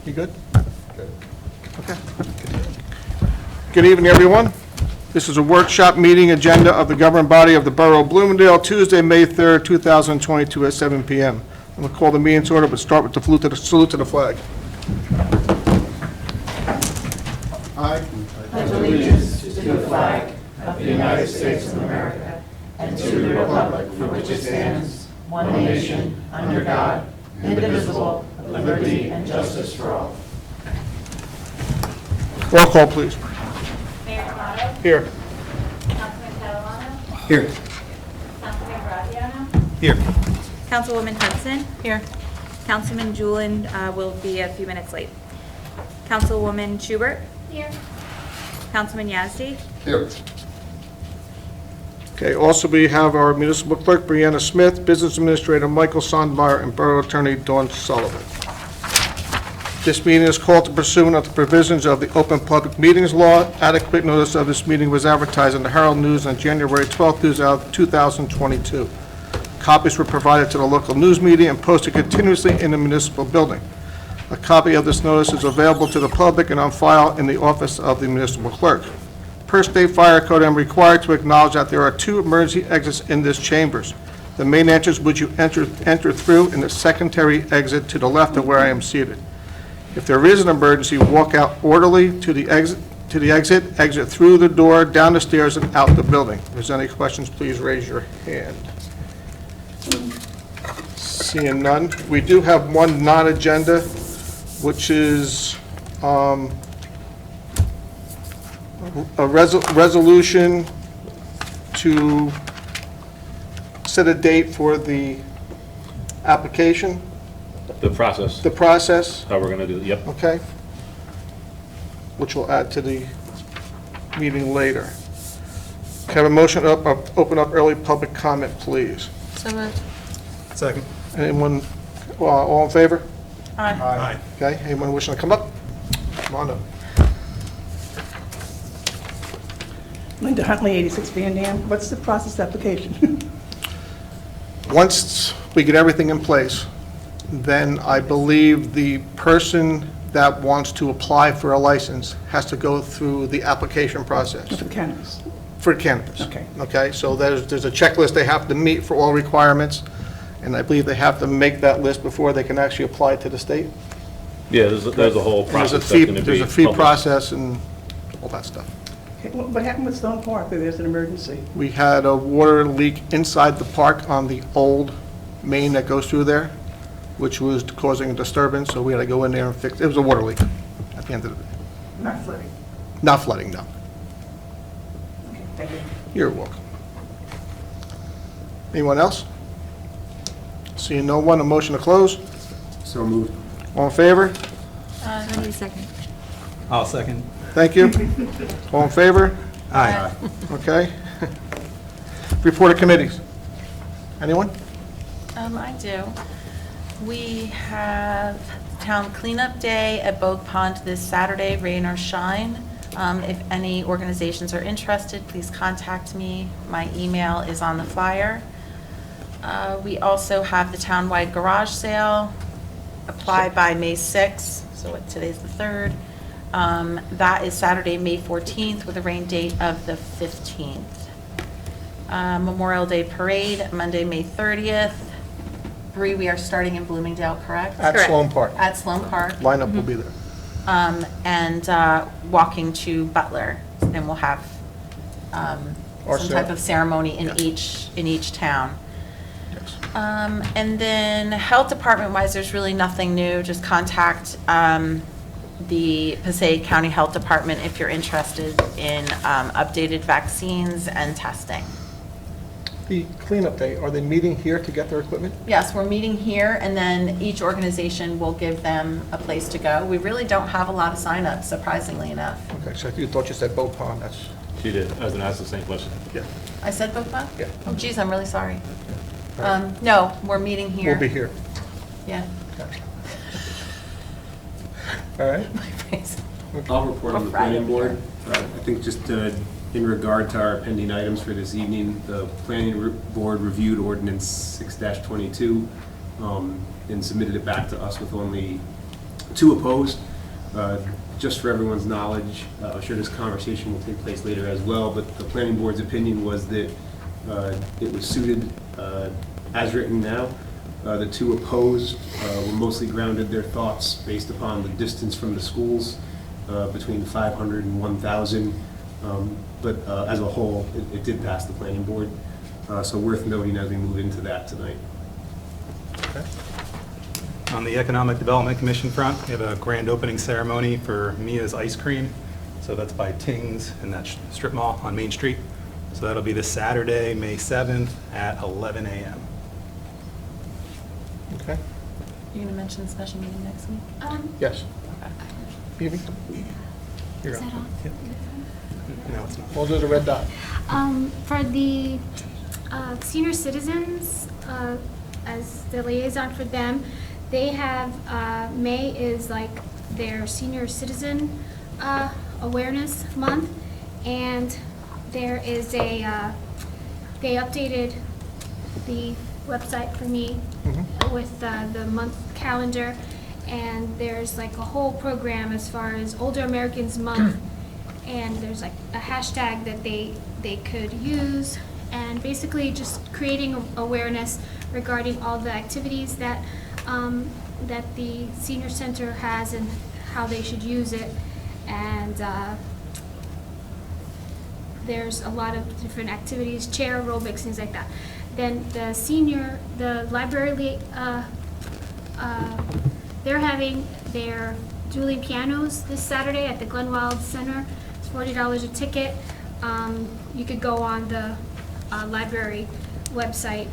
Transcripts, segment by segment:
You good? Good. Okay. Good evening, everyone. This is a workshop meeting agenda of the governing body of the Borough of Bloomingdale, Tuesday, May 3rd, 2022 at 7 p.m. I'm going to call the meeting to order, but start with the salute to the flag. I pledge allegiance to the flag of the United States of America and to the republic for which it stands, one nation, under God, indivisible, with liberty and justice for all. Roll call, please. Mayor Amato? Here. Councilman Catalano? Here. Councilman Graziano? Here. Councilwoman Hudson? Here. Councilman Julin will be a few minutes late. Councilwoman Schubert? Here. Councilman Yazdi? Here. Okay, also we have our municipal clerk, Brianna Smith, business administrator, Michael Sondmeyer, and borough attorney, Dawn Sullivan. This meeting is called to pursuant of the provisions of the Open Public Meetings Law. Adequate notice of this meeting was advertised in the Herald News on January 12, 2022. Copies were provided to the local news media and posted continuously in the municipal building. A copy of this notice is available to the public and on file in the office of the municipal clerk. Per state fire code, I'm required to acknowledge that there are two emergency exits in this chambers. The main entrance which you enter through, and the secondary exit to the left of where I am seated. If there is an emergency, walk out orderly to the exit, exit through the door, down the stairs, and out the building. If there's any questions, please raise your hand. Seeing none, we do have one non-agenda, which is a resolution to set a date for the application. The process, The process, how we're going to do it, yep. okay? Which we'll add to the meeting later. Can I have a motion to open up early public comment, please? So moved. Second. Anyone, all in favor? Aye. Okay, anyone wishing to come up? Come on up. Linda Huntley, 86 Van Dam. What's the process application? Once we get everything in place, then I believe the person that wants to apply for a license has to go through the application process For the cannabis. for cannabis. Okay. Okay, so there's a checklist they have to meet for all requirements, and I believe they have to make that list before they can actually apply to the state. Yeah, there's a whole And process that's There's going a to fee, be there's a fee published. process and all that stuff. Okay, what happened with Stone Park if there's an emergency? We had a water leak inside the park on the old main that goes through there, which was causing a disturbance, so we had to go in there and fix it. It was a water leak at the end of the day. Not flooding. Not flooding, no. Okay, thank you. You're welcome. Anyone else? Seeing no one, a motion to close. So moved. All in favor? I need a second. I'll second. Thank you. All in favor? Aye. Okay. Report of committees. Anyone? I do. We have Town Cleanup Day at Bogue Pond this Saturday, rain or shine. If any organizations are interested, please contact me. My email is on the flyer. We also have the townwide garage sale. Apply by May 6th, so today's the 3rd. That is Saturday, May 14th, with a rain date of the 15th. Memorial Day Parade, Monday, May 30th. Bree, we are starting in Bloomingdale, correct? At Correct. Sloan Park. At Sloan Park. Lineup will be there. And walking to Butler, and we'll have Or some so- type of ceremony in Yes. each town. Yes. And then health department-wise, there's really nothing new. Just contact the Passaic County Health Department if you're interested in updated vaccines and testing. The cleanup day, are they meeting here to get their equipment? Yes, we're meeting here, and then each organization will give them a place to go. We really don't have a lot of signups, surprisingly enough. Okay, so you thought you said Bogue Pond, that's, She did, I was going to ask the same question. yeah. I said Book Pond? Yeah. Oh geez, I'm really sorry. All right. No, we're meeting here. We'll be here. Yeah. Okay. All right. I'll report on the planning board. I think just in regard to our pending items for this evening, the planning board reviewed ordinance 6-22 and submitted it back to us with only 2 opposed. Just for everyone's knowledge, I'm sure this conversation will take place later as well, but the planning board's opinion was that it was suited as written now. The 2 opposed were mostly grounded their thoughts based upon the distance from the schools, between 500 and 1,000. But as a whole, it did pass the planning board. So worth noting as we move into that tonight. Okay. On the Economic Development Commission front, we have a grand opening ceremony for Mia's Ice Cream. So that's by Ting's in that strip mall on Main Street. So that'll be this Saturday, May 7th at 11 a.m. Okay. You're going to mention the special meeting next week? Yes. Evie? You're Is that on? Yep. No, it's not. Well, there's a red dot. For the senior citizens, as the liaison for them, they have, May is like their senior citizen awareness month, and there is they updated the website for me with the month calendar, and there's like a whole program as far as Older Americans Month, and there's like a hashtag that they could use, and basically just creating awareness regarding all the activities that that the senior center has and how they should use it, and there's a lot of different activities, chair aerobics, things like that. Then the library, they're having their dueling pianos this Saturday at the Glenwild Center. It's $40 a ticket. You could go on the library website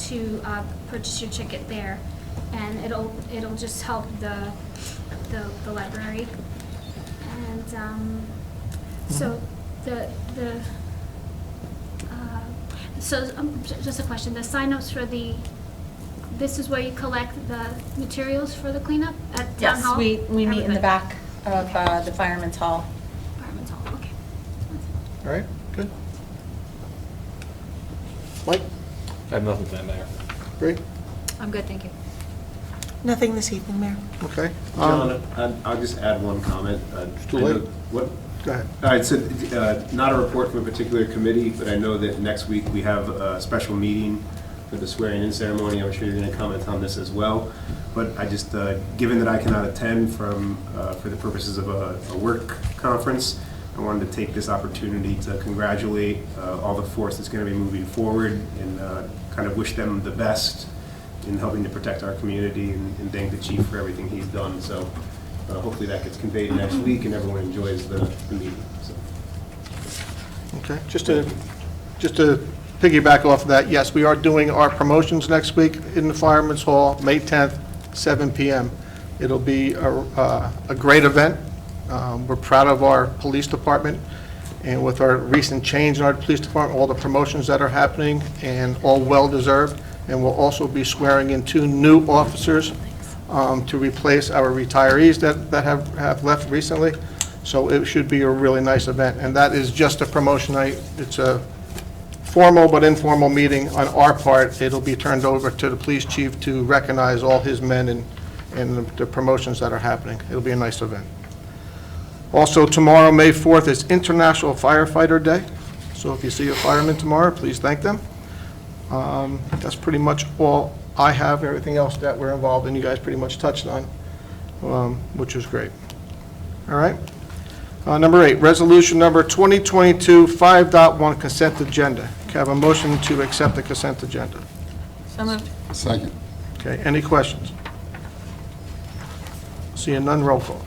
to purchase your ticket there, and it'll just help the library. And so just a question, the signups for this is where you collect the materials for the cleanup at Town Yes, Hall? we meet in the Everybody. back of the Fireman's Hall. Fireman's Hall, okay. All right, good. Mike? I have nothing to add, Mayor. Great. I'm good, thank you. Nothing this evening, Mayor. Okay. John, I'll just add one comment. too I know- late. What? Go ahead. All right, so not a report from a particular committee, but I know that next week we have a special meeting for the swearing-in ceremony. I'm sure you're going to comment on this as well. But I just, given that I cannot attend for the purposes of a work conference, I wanted to take this opportunity to congratulate all the force that's going to be moving forward and kind of wish them the best in helping to protect our community and thank the chief for everything he's done. So hopefully that gets conveyed next week and everyone enjoys the meeting. So. Okay, just to piggyback off of that, yes, we are doing our promotions next week in the Fireman's Hall, May 10th, 7 p.m. It'll be a great event. We're proud of our police department, and with our recent change in our police department, all the promotions that are happening, and all well-deserved. And we'll also be swearing in 2 new officers to replace our retirees that have left recently. So it should be a really nice event, and that is just a promotion night. It's a formal but informal meeting on our part. It'll be turned over to the police chief to recognize all his men and the promotions that are happening. It'll be a nice event. Also, tomorrow, May 4th, is International Firefighter Day. So if you see a fireman tomorrow, please thank them. That's pretty much all I have. Everything else that we're involved in, you guys pretty much touched on, which was great. All right. Number 8, resolution number 2022 5.1 consent agenda. Can I have a motion to accept the consent agenda? So moved. Second. Okay, any questions? Seeing none, roll call.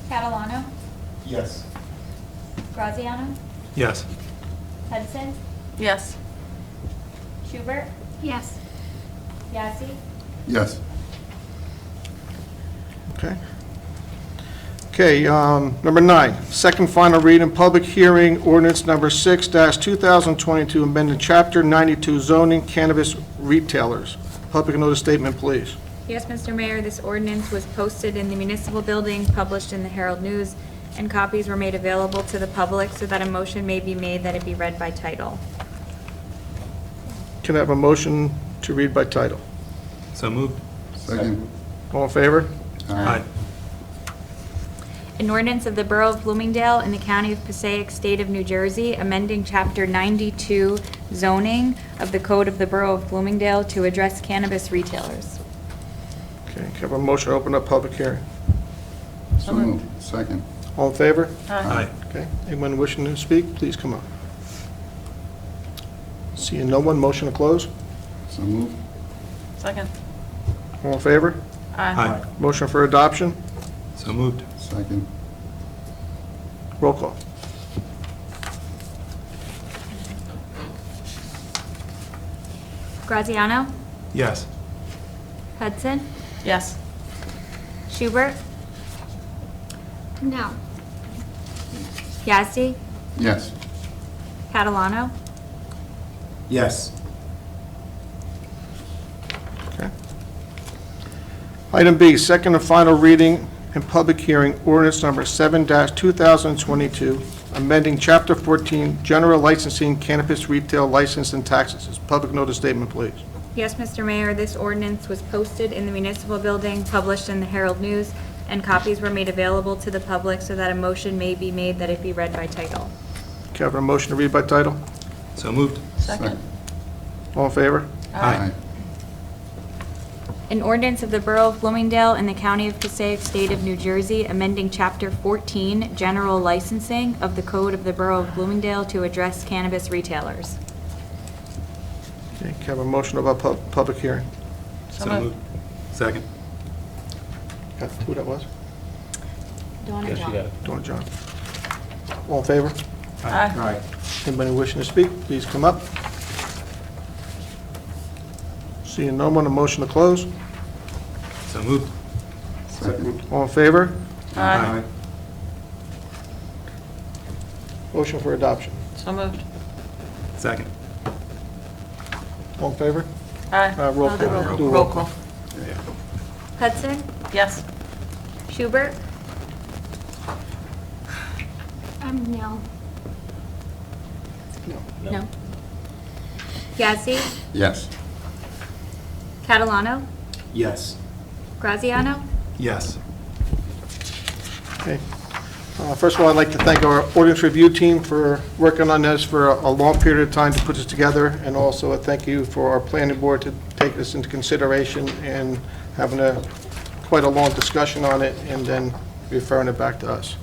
Catalano, Yes. Graziano, Yes. Hudson, Yes. Schubert, Yes. Yazdi, Yes. Okay. Okay, number 9, second final reading, public hearing, ordinance number 6-2022, amending Chapter 92 zoning cannabis retailers. Public notice statement, please. Yes, Mr. Mayor, this ordinance was posted in the municipal building, published in the Herald News, and copies were made available to the public so that a motion may be made that it be read by title. Can I have a motion to read by title? So moved. Second. All in favor? Aye. An ordinance of the Borough of Bloomingdale in the County of Passaic, State of New Jersey, amending Chapter 92 zoning of the Code of the Borough of Bloomingdale to address cannabis retailers. Okay, can I have a motion to open up public hearing? So moved. Second. All in favor? Aye. Okay, anyone wishing to speak, please come up. Seeing no one, motion to close. So moved. Second. All in favor? Aye. Motion for adoption, So moved. Second. roll call. Graziano? Yes. Hudson? Yes. Schubert? No. Yazdi? Yes. Catalano? Yes. Okay. Item B, second and final reading and public hearing, ordinance number 7-2022, amending Chapter 14, General Licensing, Cannabis Retail License and Taxes. Public notice statement, please. Yes, Mr. Mayor, this ordinance was posted in the municipal building, published in the Herald News, and copies were made available to the public so that a motion may be made that it be read by title. Can I have a motion to read by title? So moved. Second. All in favor? Aye. An ordinance of the Borough of Bloomingdale in the County of Passaic, State of New Jersey, amending Chapter 14, General Licensing of the Code of the Borough of Bloomingdale to address cannabis retailers. Okay, can I have a motion about public hearing? So moved. Second. Got who that was? Dawn Yes, you got it. Dawn and John. All in favor? Aye. Aye. Anybody wishing to speak, please come up. Seeing no one, a motion to close. So moved. Second. All in favor? Aye. Motion for adoption. So moved. Second. All in favor? Aye. Roll Oh, the call. Do a Roll call. Hudson? Yes. Schubert? No. No. Yazdi? Yes. Catalano? Yes. Graziano? Yes. Okay. First of all, I'd like to thank our ordinance review team for working on this for a long period of time to put this together, and also a thank you for our planning board to take this into consideration and having quite a long discussion on it, and then referring it back to us.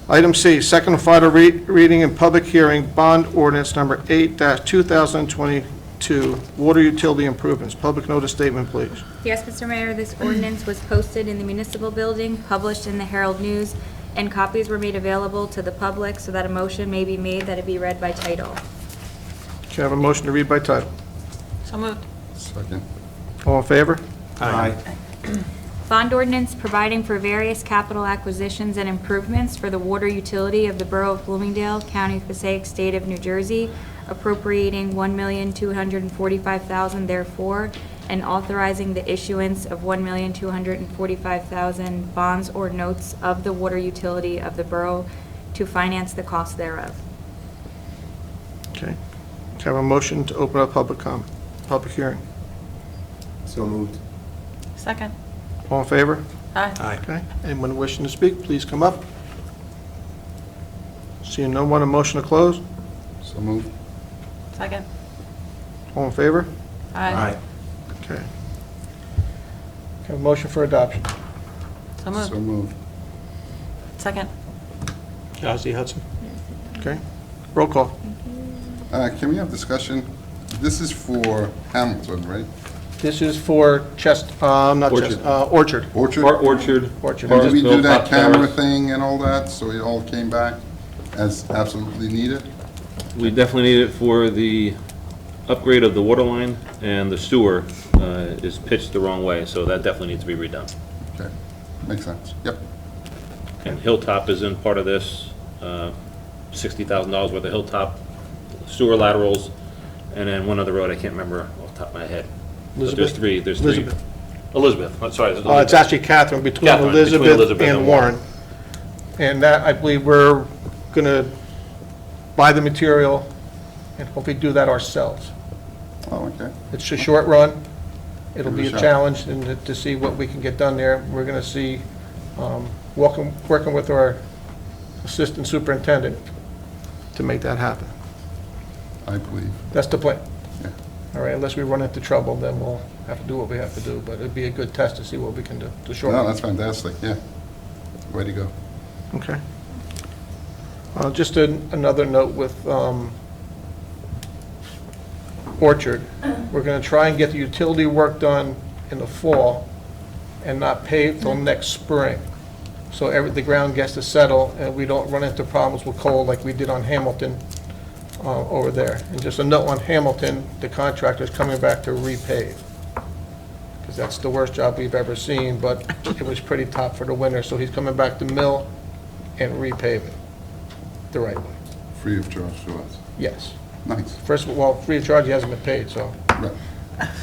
Item C, second and final reading and public hearing, bond ordinance number 8-2022, water utility improvements. Public notice statement, please. Yes, Mr. Mayor, this ordinance was posted in the municipal building, published in the Herald News, and copies were made available to the public so that a motion may be made that it be read by title. Can I have a motion to read by title? So moved. Second. All in favor? Aye. Bond ordinance providing for various capital acquisitions and improvements for the water utility of the Borough of Bloomingdale, County of Passaic, State of New Jersey, appropriating $1,245,000 therefore, and authorizing the issuance of $1,245,000 bonds or notes of the water utility of the borough to finance the cost thereof. Okay. Can I have a motion to open up public hearing? So moved. Second. All in favor? Aye. Aye. Okay. Anyone wishing to speak, please come up. Seeing no one, a motion to close. So moved. Second. All in favor? Aye. Okay. Can I have a motion for adoption? So moved. So moved. Second. Yazdi Hudson. Okay. Roll call. Can we have discussion? This is for Hamilton, right? This is for Orchard. Orchard? Orchard. Orchard. And did we do that Pop camera Towers. thing and all that, so it all came back as absolutely needed? We definitely need it for the upgrade of the water line, and the sewer is pitched the wrong way, so that definitely needs to be redone. Okay, makes sense. Yep. And Hilltop is in part of this, $60,000 worth of Hilltop sewer laterals, and then one other road, I can't remember off the top of my head. But there's three. Elizabeth. Elizabeth, sorry. It's actually Catherine, between Catherine, between Elizabeth and Warren. And that, I believe, we're going to buy the material and hopefully do that ourselves. Oh, okay. It's a short run, it'll Give it be a a shot. challenge and to see what we can get done there. We're going to see, working with our assistant superintendent to make that happen. I believe. That's the plan. Yeah. All right, unless we run into trouble, then we'll have to do what we have to do, but it'd be a good test to see what we can do to shorten. No, that's fantastic, yeah. Way to go. Okay. Just another note with Orchard. We're going to try and get the utility work done in the fall and not pave till next spring. So the ground gets to settle and we don't run into problems with cold like we did on Hamilton over there. And just a note on Hamilton, the contractor's coming back to repave. Because that's the worst job we've ever seen, but it was pretty tough for the winter. So he's coming back to mill and repave it the right way. Free of charge to us. Yes. Nice. First of all, free of charge, he hasn't been paid, so Right.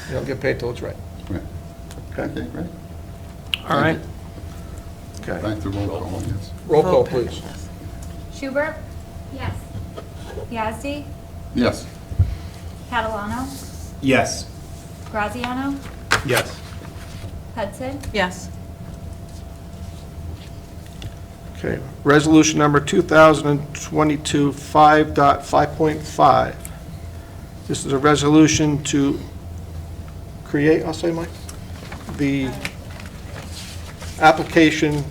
you don't get paid till it's right. Right. Okay? Okay, great. All right. Thank you. Okay. Back to roll call, yes. Roll call, please. Schubert, Yes. Yazdi, Yes. Catalano, Yes. Graziano, Yes. Hudson, Yes. Okay, resolution number 2022 5.5. This is a resolution to create, I'll say, Mike, the application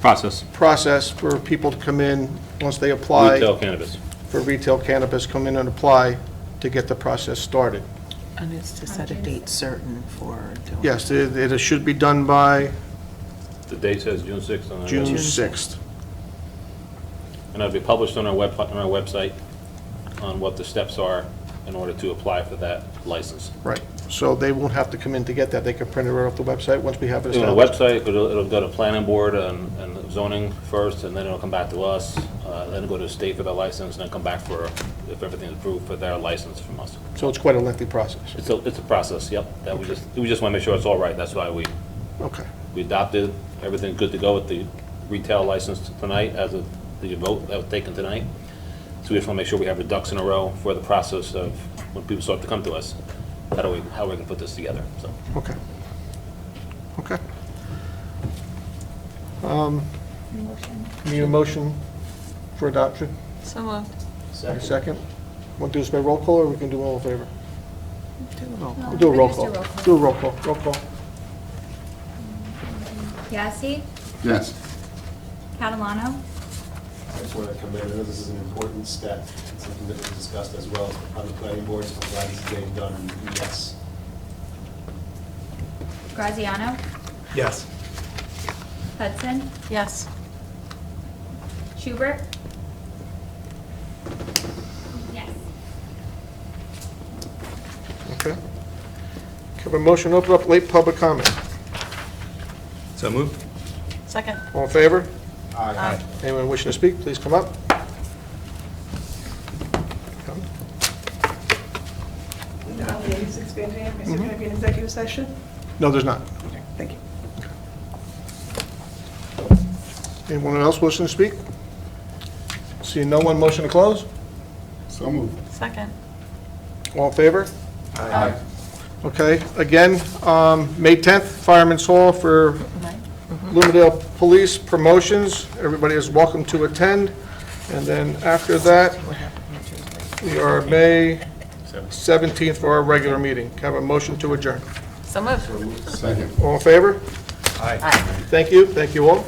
Process. process for people to come in, once they apply Retail cannabis. for retail cannabis, come in and apply to get the process started. And it's to set a date certain for doing. Yes, it should be done by The date says June 6th on the... June 6th. And it'll be published on our website on what the steps are in order to apply for that license. Right, so they won't have to come in to get that, they can print it right off the website once we have it On the established. website, it'll go to planning board and zoning first, and then it'll come back to us, then go to the state for their license, and then come back for, if everything's approved, for their license from us. So it's quite a lengthy process. It's a process, yep, that we just want to make sure it's all right, that's why we Okay, adopted, everything's good to go with the retail license tonight as of the vote that was taken tonight. So we just want to make sure we have the ducks in a row for the process of when people start to come to us, how we can put this together, so. okay. Okay. Need a motion for adoption? So moved. A second? Want to do this by roll call, or we can do all in favor? Do a roll call. We'll do a roll just call. do roll call. Do a roll call, roll call. Yazdi, Yes. Catalano, I just want to commend, I know this is an important step, it's something that was discussed as well on the planning board, so I'm glad this is getting done, and yes. Graziano, Yes. Hudson, Yes. Schubert? Yes. Okay. Have a motion to open up late public comment. So moved? Second. All in favor? Aye. Anyone wishing to speak, please come up. Linda Huntley, 86 Van Dam. Is there going to be an executive session? No, there's not. Okay, thank you. Anyone else wishing to speak? Seeing no one, motion to close? So moved. Second. All in favor? Aye. Okay, again, May 10th, Fireman's Hall for Bloomingdale Police promotions. Everybody is welcome to attend. And then after that, we are May 17th for our regular meeting. Can I have a motion to adjourn? So moved. Second. All in favor? Aye. Aye. Thank you all.